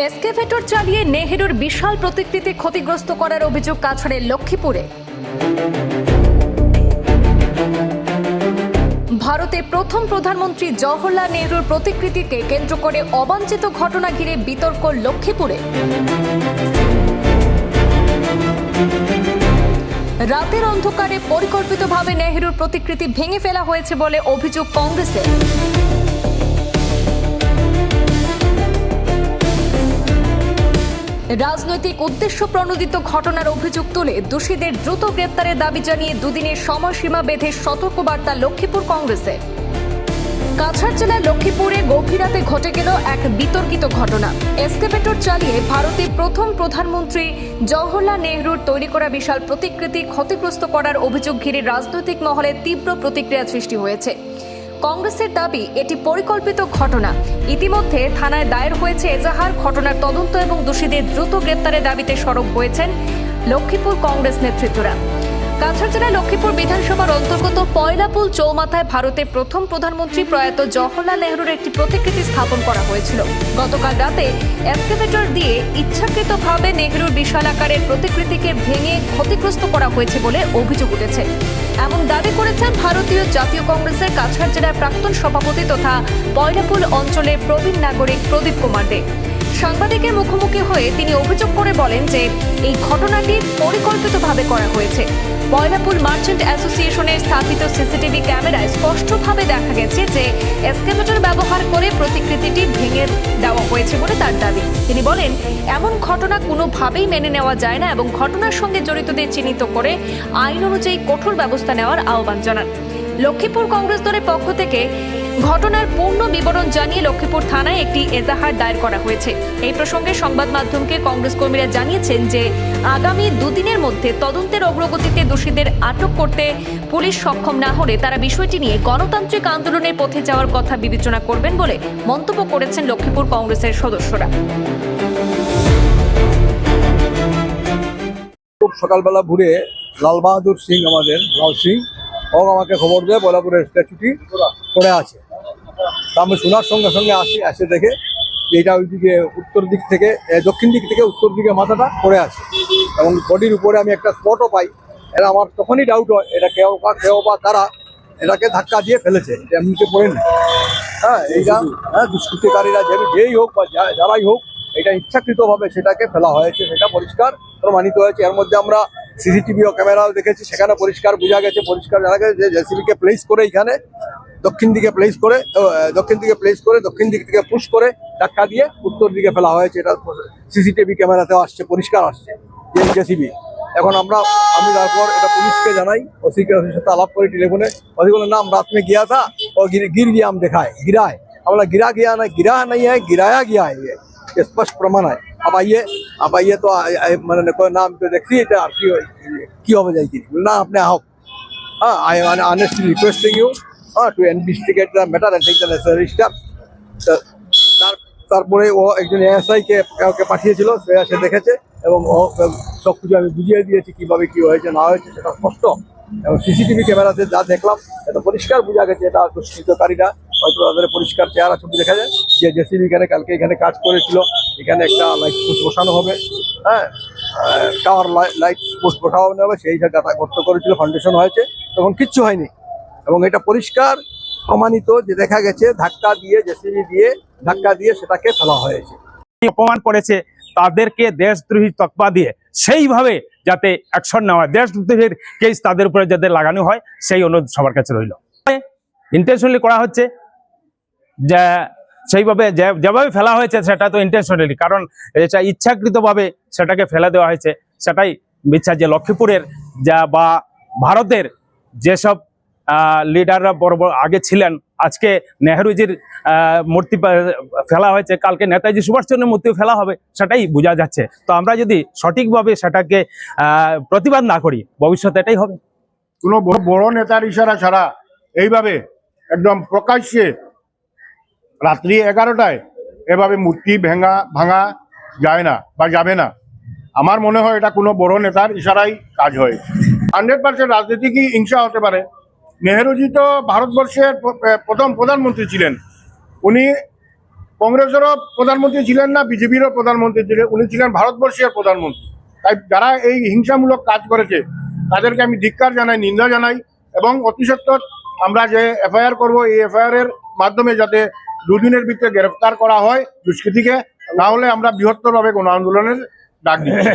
Excavator চালিয়ে নেহেরুর বিশাল প্রতিকৃতি ক্ষতিগ্রস্ত করার অভিযোগ কাছাড়ের লক্ষ্মীপুরে। ভারতের প্রথম প্রধানমন্ত্রী জওহরলাল নেহরুর প্রতিকৃতিকে কেন্দ্র করে অবাঞ্ছিত ঘটনা ঘিরে বিতর্ক লক্ষ্মীপুরে। রাতের অন্ধকারে পরিকল্পিতভাবে নেহরুর প্রতিকৃতি ভেঙে ফেলা হয়েছে বলে অভিযোগ কংগ্রেসের। রাজনৈতিক উদ্দেশ্য প্রণোদিত ঘটনার অভিযোগ তুলে দোষীদের দ্রুত গ্রেপ্তারের দাবি জানিয়ে দুদিনের সময়সীমা বেঁধে সতর্কবার্তা লক্ষ্মীপুর কংগ্রেসের। কাছাড় জেলার লক্ষ্মীপুরে গভীর রাতে ঘটে গেল এক বিতর্কিত ঘটনা। এসকেভেটর চালিয়ে ভারতের প্রথম প্রধানমন্ত্রী জওহরলাল নেহরুর তৈরি করা বিশাল প্রতিকৃতি ক্ষতিগ্রস্ত করার অভিযোগ ঘিরে রাজনৈতিক মহলে তীব্র প্রতিক্রিয়া সৃষ্টি হয়েছে। কংগ্রেসের দাবি এটি পরিকল্পিত ঘটনা। ইতিমধ্যে থানায় দায়ের হয়েছে এজাহার। ঘটনার তদন্ত এবং দোষীদের দ্রুত গ্রেপ্তারের দাবিতে সরব হয়েছেন লক্ষ্মীপুর কংগ্রেস নেতৃত্বরা। কাছাড় জেলার লক্ষ্মীপুর বিধানসভার অন্তর্গত পয়লাপুল চৌমাথায় ভারতের প্রথম প্রধানমন্ত্রী প্রয়াত জওহরলাল নেহরুর একটি প্রতিকৃতি স্থাপন করা হয়েছিল। গতকাল রাতে এসকেভেটর দিয়ে ইচ্ছাকৃতভাবে নেহরুর বিশাল আকারের প্রতিকৃতিকে ভেঙে ক্ষতিগ্রস্ত করা হয়েছে বলে অভিযোগ উঠেছে। এমন দাবি করেছেন ভারতীয় জাতীয় কংগ্রেসের কাছাড় জেলার প্রাক্তন সভাপতি তথা পয়লাপুল অঞ্চলের প্রবীণ নাগরিক প্রদীপ কুমার দে। সাংবাদিকের মুখোমুখি হয়ে তিনি অভিযোগ করে বলেন যে এই ঘটনাটি পরিকল্পিতভাবে করা হয়েছে। পয়লাপুল মার্চেন্ট অ্যাসোসিয়েশনের স্থাপিত সিসিটিভি ক্যামেরায় স্পষ্টভাবে দেখা গেছে যে এসকেভেটর ব্যবহার করে প্রতিকৃতিটি ভেঙে দেওয়া হয়েছে বলে তার দাবি। তিনি বলেন, এমন ঘটনা কোনোভাবেই মেনে নেওয়া যায় না এবং ঘটনার সঙ্গে জড়িতদের চিহ্নিত করে আইন অনুযায়ী কঠোর ব্যবস্থা নেওয়ার আহ্বান জানান। লক্ষ্মীপুর কংগ্রেস দলের পক্ষ থেকে ঘটনার পূর্ণ বিবরণ জানিয়ে লক্ষ্মীপুর থানায় একটি এজাহার দায়ের করা হয়েছে। এই প্রসঙ্গে সংবাদ মাধ্যমকে কংগ্রেস কর্মীরা জানিয়েছেন যে আগামী দুদিনের মধ্যে তদন্তের অগ্রগতিতে দোষীদের আটক করতে পুলিশ সক্ষম না হলে তারা বিষয়টি নিয়ে গণতান্ত্রিক আন্দোলনের পথে যাওয়ার কথা বিবেচনা করবেন বলে মন্তব্য করেছেন লক্ষ্মীপুর কংগ্রেসের সদস্যরা। খুব সকালবেলা ঘুরে লাল বাহাদুর সিং, আমাদের লাল সিং ও আমাকে খবর দেয় বলাপুরের স্ট্যাচুটি পড়ে আছে। তা আমি শোনার সঙ্গে সঙ্গে এসে দেখে যে এটা ওইদিকে উত্তর দিক থেকে দক্ষিণ দিক থেকে উত্তর দিকে মাথাটা পড়ে আছে এবং বডির উপরে আমি একটা স্পটও পাই। এরা আমার তখনই ডাউট হয় এটা কেউ বা তারা এটাকে ধাক্কা দিয়ে ফেলেছে, এমনিতে পড়ে না। এইটা দুষ্কৃতিকারীরা যেই হোক বা যারাই হোক, এটা ইচ্ছাকৃতভাবে সেটাকে ফেলা হয়েছে, সেটা পরিষ্কার প্রমাণিত হয়েছে। এর মধ্যে আমরা সিসিটিভি ও ক্যামেরাও দেখেছি, সেখানে পরিষ্কার বোঝা গেছে, পরিষ্কার জানা গেছে যে জেসিবিকে প্লেস করে এখানে দক্ষিণ দিকে প্লেস করে দক্ষিণ দিক থেকে পুশ করে ধাক্কা দিয়ে উত্তর দিকে ফেলা হয়েছে। এটা সিসিটিভি ক্যামেরাতেও আসছে, পরিষ্কার আসছে যে জেসিবি। এখন আমি তারপর এটা পুলিশকে জানাই, ওসিকে সাথে আলাপ করি টেলিফোনে। ওসি বলে নাম রাত में गया था और गिर गया, हम देखा है गिरा है। बोला गिरा नहीं है, गिराया गया है, ये स्पष्ट प्रमाण है। अब आइए तो मैंने कोई नाम तो देखती है কি হবে যাই না আপনি হোক। I am honestly requesting you to investigate the matter and take the necessary steps. তারপরে ও একজন এএসআই কে পাঠিয়েছিল, সে এসে দেখেছে এবং সব কিছু আমি বুঝিয়ে দিয়েছি কিভাবে কি হয়েছে না হয়েছে সেটা স্পষ্ট। এবং সিসিটিভি ক্যামেরাতে যা দেখলাম এটা পরিষ্কার বোঝা গেছে এটা দুষ্কৃতকারীরা, হয়তো তাদের পরিষ্কার চেহারা ছবি দেখা যায় যে জেসিবি কালকে এখানে কাজ করেছিল। এখানে একটা লাইট পোস্ট বসানো হবে, টাওয়ার লাইট পোস্ট বসানো হবে, সেই জায়গাটা গর্ত করেছিল, ফাউন্ডেশন হয়েছে, তখন কিচ্ছু হয়নি। এবং এটা পরিষ্কার প্রমাণিত যে দেখা গেছে জেসিবি দিয়ে ধাক্কা দিয়ে সেটাকে ফেলা হয়েছে। অপমান করেছে তাদেরকে দেশদ্রোহী তকমা দিয়ে সেইভাবে যাতে অ্যাকশন নেওয়া হয়, দেশদ্রোহীর কেস তাদের উপরে যাতে লাগানো হয়, সেই অনুরোধ সবার কাছে রইল। ইন্টেনশনালি করা হচ্ছে, যে সেইভাবে যেভাবে ফেলা হয়েছে সেটা তো ইন্টেনশনালি, কারণ এটা ইচ্ছাকৃতভাবে সেটাকে ফেলে দেওয়া হয়েছে। সেটাই ইচ্ছা যে লক্ষ্মীপুরের বা ভারতের যেসব লিডাররা বড় আগে ছিলেন, আজকে নেহরুজির মূর্তি ফেলা হয়েছে, কালকে নেতাজি সুভাষচন্দ্রের মূর্তিও ফেলা হবে, সেটাই বোঝা যাচ্ছে। তো আমরা যদি সঠিকভাবে সেটাকে প্রতিবাদ না করি, ভবিষ্যতে এটাই হবে। কোনো বড় নেতার ইশারা ছাড়া এইভাবে একদম প্রকাশ্যে রাত্রি 11টায় এভাবে মূর্তি ভাঙা যায় না বা যাবে না। আমার মনে হয় এটা কোনো বড় নেতার ইশারাই কাজ হয়। 100% রাজনীতিকই হিংসা হতে পারে। নেহরুজি তো ভারতবর্ষের প্রথম প্রধানমন্ত্রী ছিলেন। উনি কংগ্রেসেরও প্রধানমন্ত্রী ছিলেন না, বিজেপিরও প্রধানমন্ত্রী ছিলেন, উনি ছিলেন ভারতবর্ষের প্রধানমন্ত্রী। তাই যারা এই হিংসামূলক কাজ করেছে তাদেরকে আমি ধিক্কার জানাই, নিন্দা জানাই, এবং অতি সত্বর আমরা যে এফআইআর করব, এই এফআইআর এর মাধ্যমে যাতে দুদিনের ভিতরে গ্রেফতার করা হয় দুষ্কৃতীকে, না হলে আমরা বৃহত্তরভাবে গণ আন্দোলনের ডাক দিচ্ছি।